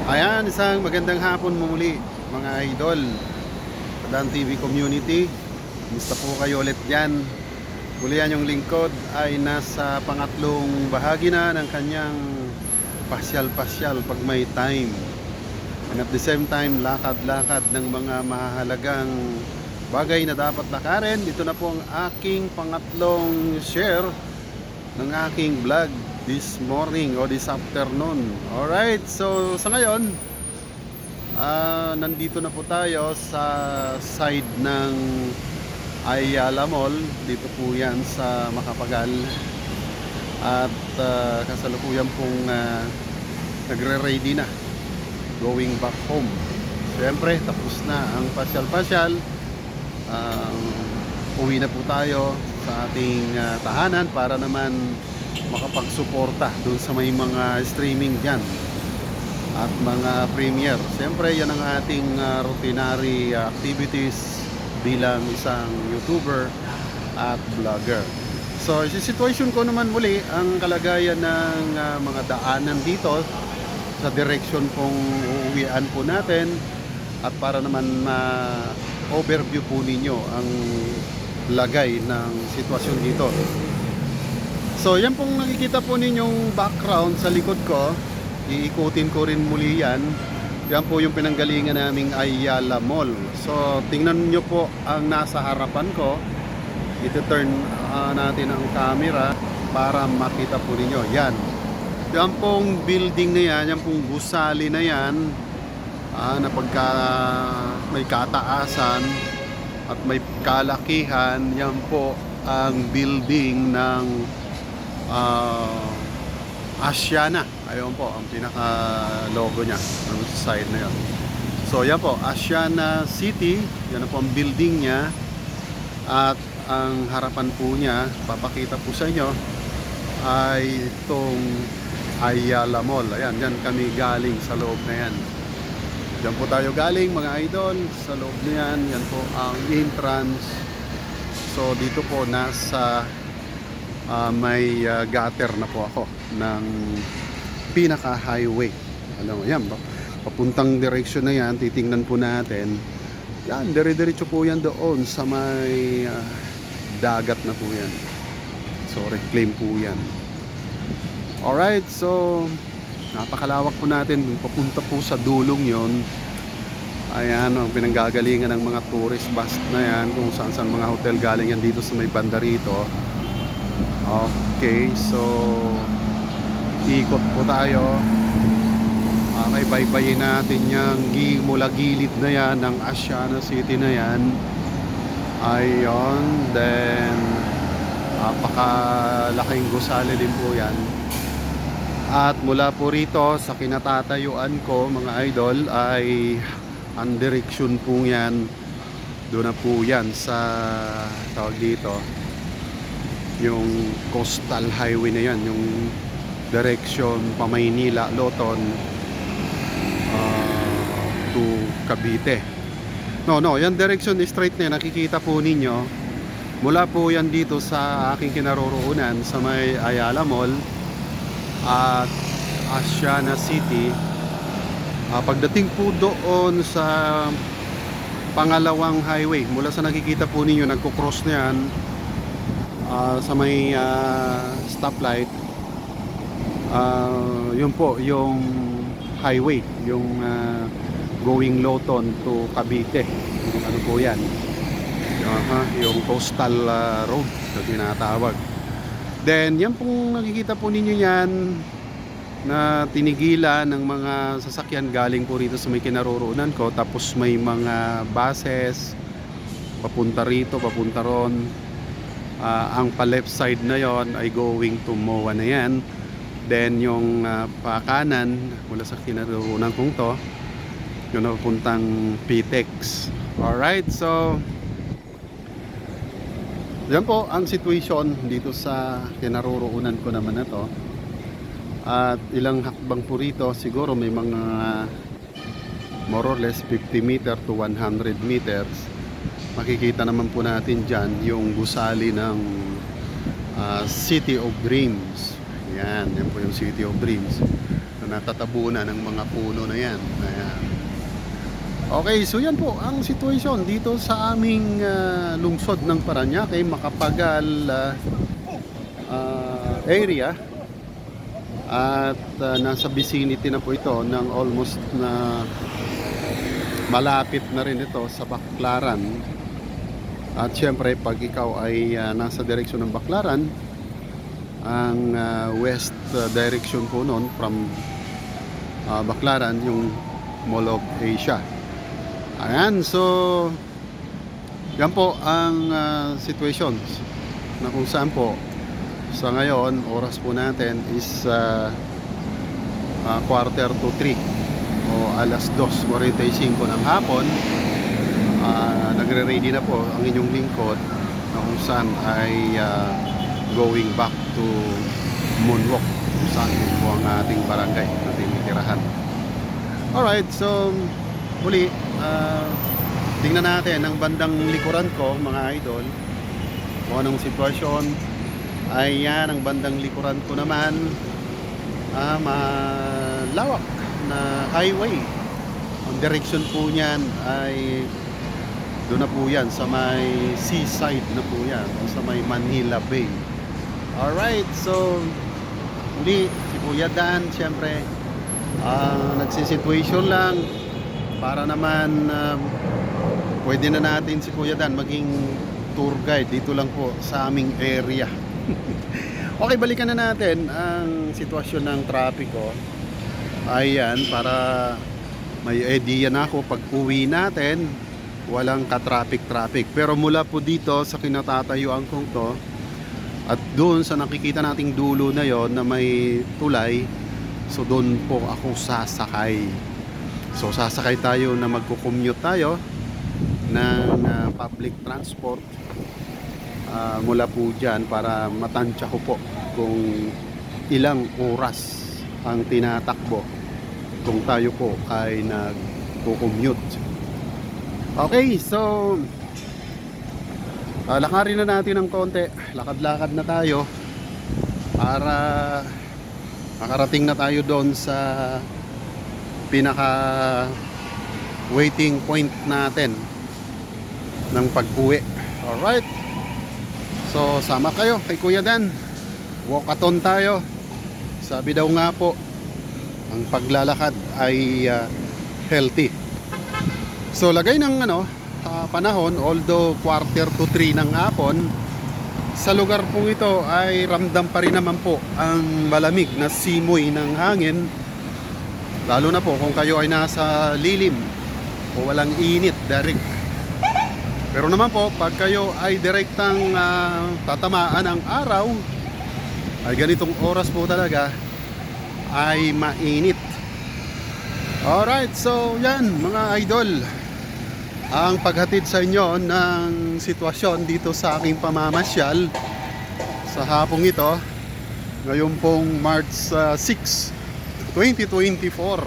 Ayan, isang magandang hapon muli mga idol Dan TV community. Kumusta po kayo ulit dyan? Muli yan, yung lingkod ay nasa pangatlong bahagi na ng kanyang pasyal-pasyal pag may time. And at the same time, lakad-lakad ng mga mahalagang bagay na dapat lakarin. Dito na po ang aking pangatlong share ng aking vlog this morning o this afternoon. Alright, so sa ngayon, nandito na po tayo sa side ng Ayala Mall. Dito po yan sa Macapagal. At kasalukuyan pong nagre-ready na going back home. Siyempre, tapos na ang pasyal-pasyal. Uwi na po tayo sa ating tahanan para naman makapagsuporta doon sa may mga streaming dyan at mga premiere. Siyempre, yan ang ating routinary activities bilang isang YouTuber at vlogger. So, si situation ko naman muli ang kalagayan ng mga daanan dito sa direction pong uuwian po natin, at para naman overview po ninyo ang lagay ng sitwasyon dito. So yan pong nakikita po ninyong background sa likod ko, iikutin ko rin muli yan. Yan po yung pinanggalingan naming Ayala Mall. So tingnan nyo po ang nasa harapan ko. Ito-turn natin ang camera para makita po ninyo. Yan. Yan pong building na yan, yan pong gusali na yan, na pagka may kataasan at may kalakihan, yan po ang building ng Asiana. Ayun po ang pinaka logo niya ng side na yan. So yan po, Asiana City. Yan po ang building niya. At ang harapan po niya, papakita po sa inyo, ay itong Ayala Mall. Ayan, yan kami galing sa loob na yan. Diyan po tayo galing mga idol, sa loob na yan. Yan po ang entrance. So dito po nasa may gutter na po ako ng pinaka highway. Alam mo yan, papuntang direction na yan. Titingnan po natin yan, dire-diretso po yan doon sa may dagat na po yan. So reclaim po yan. Alright, so napakalawak po natin. Papunta po sa dulong yon. Ayan, ang pinanggagalingan ng mga tourist bus na yan, kung saan saan mga hotel galing yan dito sa may banda rito. Okay, so ikot po tayo. Okay, baybayin natin yung mula gilid na yan ng Asiana City na yan. Ayun, then napakalaking gusali din po yan. At mula po rito sa kinatatayuan ko mga idol ay ang direksyon po yan, doon na po yan sa tawag dito, yung coastal highway na yan, yung direction pa Maynila, Loton to Cavite. No, yan direction straight na yan, nakikita po ninyo. Mula po yan dito sa aking kinaroroonan sa may Ayala Mall at Asiana City. Pagdating po doon sa pangalawang highway, mula sa nakikita po ninyo, nagko-cross na yan sa may stoplight. Yun po yung highway, yung going Loton to Cavite. Ano po yan? Yung coastal road na tinatawag. Then yan pong nakikita po ninyo yan na tinigilan ng mga sasakyan galing po rito sa may kinaroroonan ko. Tapos may mga buses papunta rito, papunta ron. Ang pa left side na yon ay going to MOA na yan. Then yung pa kanan mula sa kinaroroonan kong to, yung napupuntang PTEX. Alright, so yan po ang situation dito sa kinaroroonan ko naman na to. At ilang hakbang po rito, siguro may mga more or less 50 meter to 100 meters. Makikita naman po natin dyan yung gusali ng City of Dreams. Yan po yung City of Dreams na natatabunan ng mga puno na yan. Ayan. Okay, so yan po ang situation dito sa aming lungsod ng Parañaque, Macapagal area. At nasa vicinity na po ito ng almost na malapit na rin ito sa Baclaran. At syempre pag ikaw ay nasa direksyon ng Baclaran, ang west direction po noon from Baclaran, yung Mall of Asia. Ayan, so yan po ang situations na kung saan po sa ngayon, oras po natin is 2:45 o alas 2:45 ng hapon. Nagre-ready na po ang inyong lingkod na kung saan ay going back to Moonwalk, kung saan po ang ating barangay na tinitirahan. Alright, so muli, tingnan natin ang bandang likuran ko, mga idol, kung anong sitwasyon. Ayan, ang bandang likuran ko naman, malawak na highway. Ang direction po niyan ay doon na po yan sa may seaside na po yan, sa may Manila Bay. Alright, so muli si Kuya Dan syempre nagsisituation lang para naman pwede na natin si Kuya Dan maging tour guide dito lang po sa aming area. Okay, balikan na natin ang sitwasyon ng trapiko. Ayan, para may idea na ako pag uwi natin, walang ka-traffic. Pero mula po dito sa kinatatayuan kong to at doon sa nakikita nating dulo na yon na may tulay, so doon po ako sasakay. So sasakay tayo na magko-commute tayo ng public transport mula po dyan para matansya ko po kung ilang oras ang tinatakbo kung tayo po ay nagko-commute. Okay, so lakarin na natin ng konti, lakad-lakad na tayo para makarating na tayo doon sa pinaka waiting point natin ng pag-uwi. Alright, so sama kayo kay Kuya Dan, walkathon tayo. Sabi daw nga po, ang paglalakad ay healthy. So lagay ng panahon, although 2:45 ng hapon, sa lugar po ito ay ramdam pa rin naman po ang malamig na simoy ng hangin, lalo na po kung kayo ay nasa lilim o walang init direct. Pero naman po pag kayo ay direktang tatamaan ng araw, ay ganitong oras po talaga ay mainit. Alright, so yan mga idol, ang paghatid sa inyo ng sitwasyon dito sa aking pamamasyal sa hapong ito, ngayon pong March 6, 2024.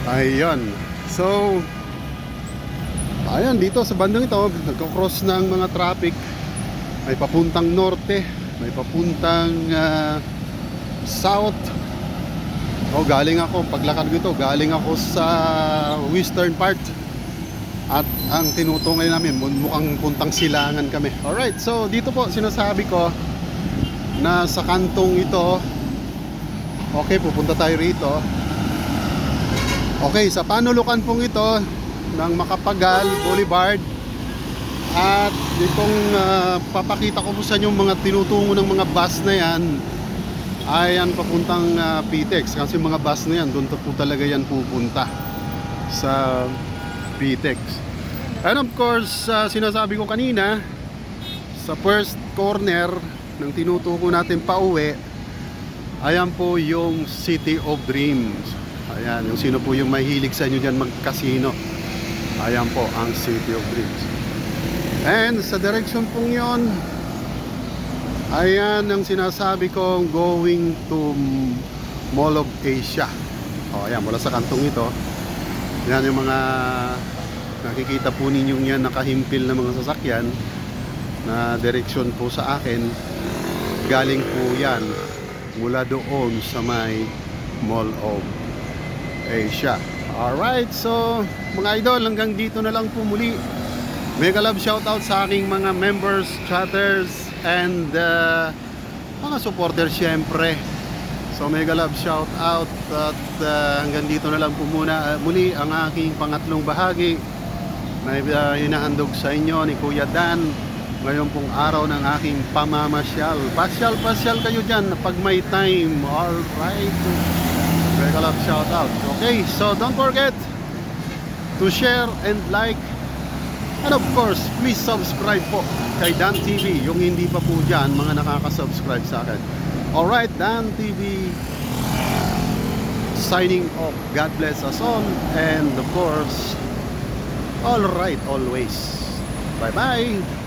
Ayun, so ayan, dito sa bandang ito nagko-cross ng mga traffic, may papuntang norte, may papuntang south. Galing ako, paglakad ko ito, galing ako sa western part. At ang tinutungay namin, mukhang puntang Silangan kami. Alright, so dito po sinasabi ko na sa kantong ito, okay, pupunta tayo rito. Okay, sa panulukan pong ito ng Macapagal Boulevard. At itong papakita ko po sa inyo mga tinutungo ng mga bus na yan ay yan papuntang PTEX, kasi mga bus na yan doon po talaga yan pupunta sa PTEX. And of course, sinasabi ko kanina, sa first corner ng tinutuko natin pauwi, ayan po yung City of Dreams. Ayan, yung sino po yung mahilig sa inyo dyan mag-casino, ayan po ang City of Dreams. And sa direction pong yon, ayan ang sinasabi kong going to Mall of Asia. Ayan, mula sa kantong ito, yan yung mga nakikita po ninyong yan, nakahimpil na mga sasakyan na direksyon po sa akin. Galing po yan mula doon sa may Mall of Asia. Alright, so mga idol, hanggang dito na lang po muli. Mega love shoutout sa aking mga members, chatters, and mga supporters syempre. So mega love shoutout at hanggang dito na lang po muna muli ang aking pangatlong bahagi na hinahandog sa inyo ni Kuya Dan ngayon pong araw ng aking pamamasyal. Pasyal kayo dyan pag may time. Alright, mega love shoutout. Okay, so don't forget to share and like, and of course please subscribe po kay Dan TV, yung hindi pa po dyan mga nakaka-subscribe sa akin. Alright, Dan TV signing off. God bless us all, and of course, alright, always, bye bye.